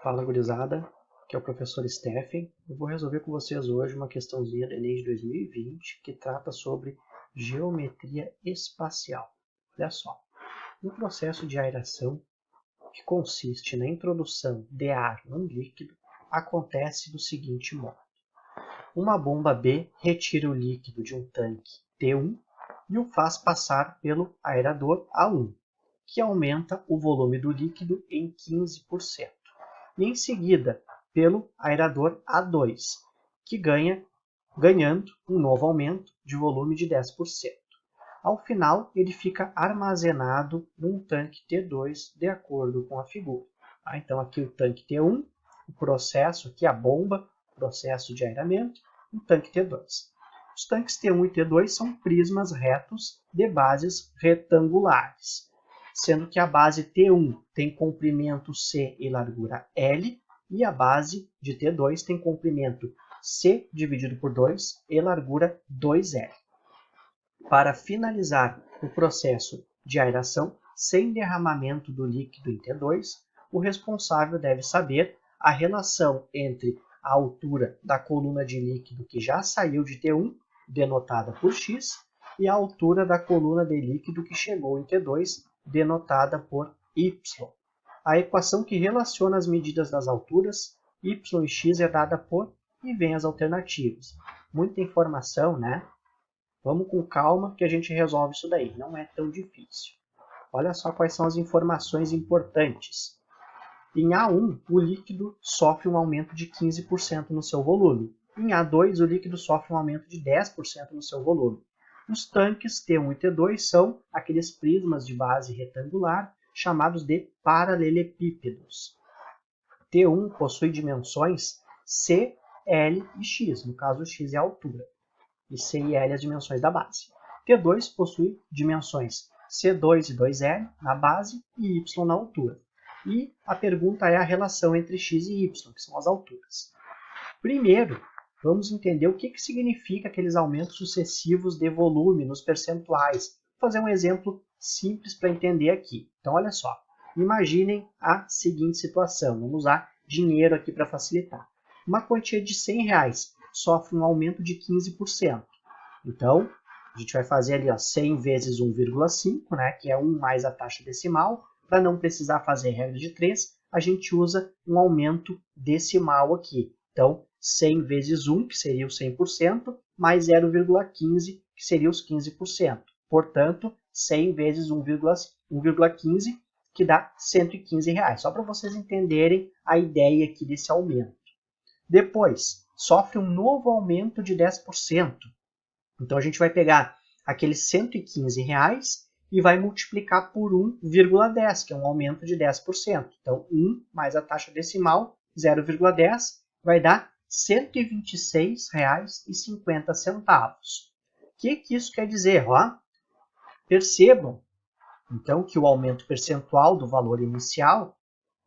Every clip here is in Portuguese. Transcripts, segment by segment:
Fala, gurizada, que é o professor Stephen. Eu vou resolver com vocês hoje uma questãozinha do Enem de 2020 que trata sobre geometria espacial. Olha só, um processo de aeração que consiste na introdução de ar num líquido acontece do seguinte modo. Uma bomba B retira o líquido de um tanque T1 e o faz passar pelo aerador A1, que aumenta o volume do líquido em 15%. E em seguida pelo aerador A2, que ganhando um novo aumento de volume de 10%. Ao final, ele fica armazenado num tanque T2, de acordo com a figura. Então, aqui o tanque T1, o processo, aqui a bomba, processo de aeramento, o tanque T2. Os tanques T1 e T2 são prismas retos de bases retangulares, sendo que a base T1 tem comprimento C e largura L, e a base de T2 tem comprimento C dividido por 2 e largura 2L. Para finalizar o processo de aeração sem derramamento do líquido em T2, o responsável deve saber a relação entre a altura da coluna de líquido que já saiu de T1, denotada por X, e a altura da coluna de líquido que chegou em T2, denotada por Y. A equação que relaciona as medidas das alturas, Y e X, é dada por, e vem as alternativas. Muita informação, né? Vamos com calma que a gente resolve isso daí, não é tão difícil. Olha só quais são as informações importantes. Em A1, o líquido sofre um aumento de 15% no seu volume. Em A2, o líquido sofre um aumento de 10% no seu volume. Os tanques T1 e T2 são aqueles prismas de base retangular chamados de paralelepípedos. T1 possui dimensões C, L e X, no caso X é a altura, e C e L as dimensões da base. T2 possui dimensões C2 e 2L na base e Y na altura. E a pergunta é a relação entre X e Y, que são as alturas. Primeiro, vamos entender o que significa aqueles aumentos sucessivos de volume nos percentuais. Vou fazer um exemplo simples para entender aqui. Então, olha só. Imaginem a seguinte situação. Vamos usar dinheiro aqui para facilitar. Uma quantia de R$100 sofre um aumento de 15%. Então, a gente vai fazer ali 100 vezes 1,5, né, que é 1 mais a taxa decimal. Para não precisar fazer regra de 3, a gente usa um aumento decimal aqui. Então, 100 vezes 1, que seria o 100%, mais 0,15, que seria os 15%. Portanto, 100 vezes 1,15, que dá R$115. Só para vocês entenderem a ideia aqui desse aumento. Depois, sofre um novo aumento de 10%. Então, a gente vai pegar aqueles R$115 e vai multiplicar por 1,10, que é um aumento de 10%. Então, 1 mais a taxa decimal, 0,10, vai dar R$126,50. O que isso quer dizer? Percebam, então, que o aumento percentual do valor inicial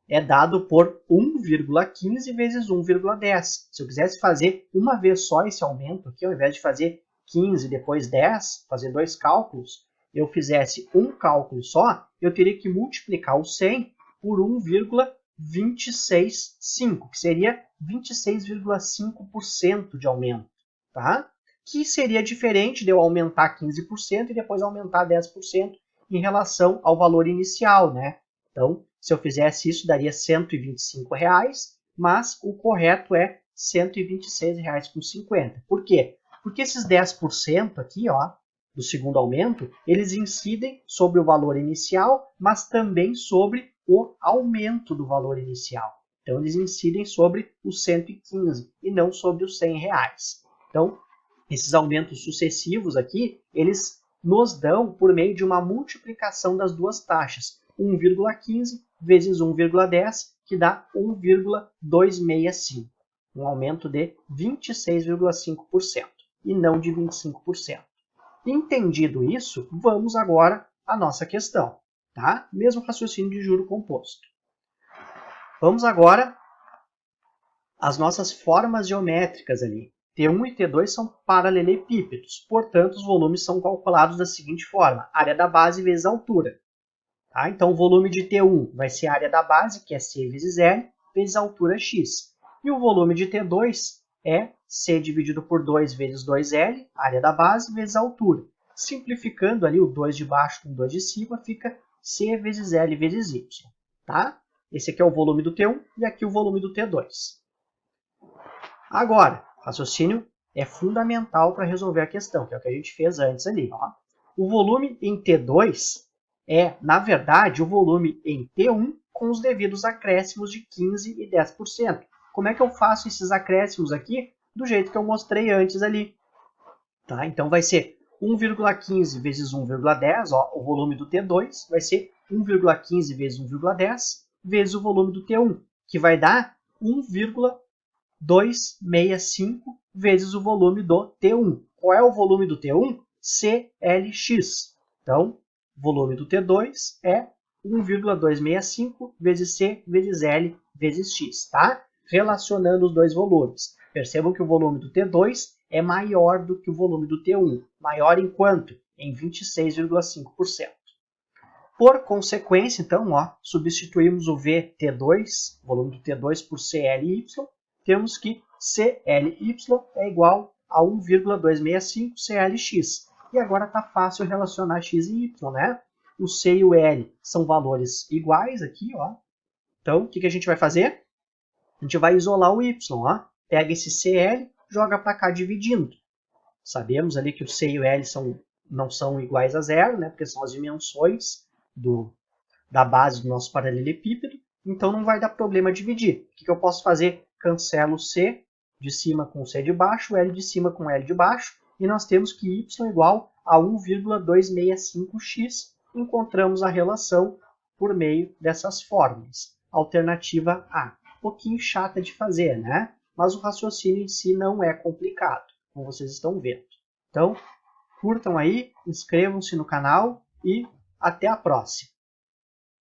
é dado por 1,15 vezes 1,10. Se eu quisesse fazer uma vez só esse aumento aqui, ao invés de fazer 15 e depois 10, fazer dois cálculos, eu fizesse um cálculo só, eu teria que multiplicar o 100 por 1,265, que seria 26,5% de aumento, tá? Que seria diferente de eu aumentar 15% e depois aumentar 10% em relação ao valor inicial, né? Então, se eu fizesse isso, daria R$125, mas o correto é R$126,50. Por quê? Porque esses 10% aqui, do segundo aumento, eles incidem sobre o valor inicial, mas também sobre o aumento do valor inicial. Então, eles incidem sobre os 115 e não sobre os R$100. Então, esses aumentos sucessivos aqui, eles nos dão por meio de uma multiplicação das duas taxas. 1,15 vezes 1,10, que dá 1,265. Um aumento de 26,5% e não de 25%. Entendido isso, vamos agora à nossa questão, tá? Mesmo raciocínio de juro composto. Vamos agora às nossas formas geométricas ali. T1 e T2 são paralelepípedos, portanto, os volumes são calculados da seguinte forma: área da base vezes a altura. Tá? Então, o volume de T1 vai ser a área da base, que é C vezes L, vezes a altura x. E o volume de T2 é C dividido por 2 vezes 2L, área da base, vezes a altura. Simplificando ali o 2 de baixo com o 2 de cima, fica C vezes L vezes Y. Tá? Esse aqui é o volume do T1 e aqui o volume do T2. Agora, raciocínio é fundamental para resolver a questão, que é o que a gente fez antes ali. Ó. O volume em T2 é, na verdade, o volume em T1 com os devidos acréscimos de 15% e 10%. Como é que eu faço esses acréscimos aqui? Do jeito que eu mostrei antes ali. Tá? Então, vai ser 1,15 vezes 1,10, ó, o volume do T2 vai ser 1,15 vezes 1,10 vezes o volume do T1, que vai dar 1,265 vezes o volume do T1. Qual é o volume do T1? CLX. Então, o volume do T2 é 1,265 vezes C vezes L vezes X. Tá? Relacionando os dois volumes. Percebam que o volume do T2 é maior do que o volume do T1. Maior em quanto? Em 26,5%. Por consequência, então, ó, substituímos o VT2, volume do T2, por CLY. Temos que CLY é igual a 1,265 CLX. E agora está fácil relacionar X e Y, né? O C e o L são valores iguais aqui, ó. Então, o que a gente vai fazer? A gente vai isolar o Y, ó. Pega esse CL, joga para cá dividindo. Sabemos ali que o C e o L não são iguais a zero, né? Porque são as dimensões da base do nosso paralelepípedo. Então não vai dar problema dividir. O que eu posso fazer? Cancelo o C de cima com o C de baixo, o L de cima com o L de baixo. E nós temos que Y igual a 1,265x. Encontramos a relação por meio dessas fórmulas. Alternativa A. Um pouquinho chata de fazer, né? Mas o raciocínio em si não é complicado, como vocês estão vendo. Então, curtam aí, inscrevam-se no canal e até a próxima!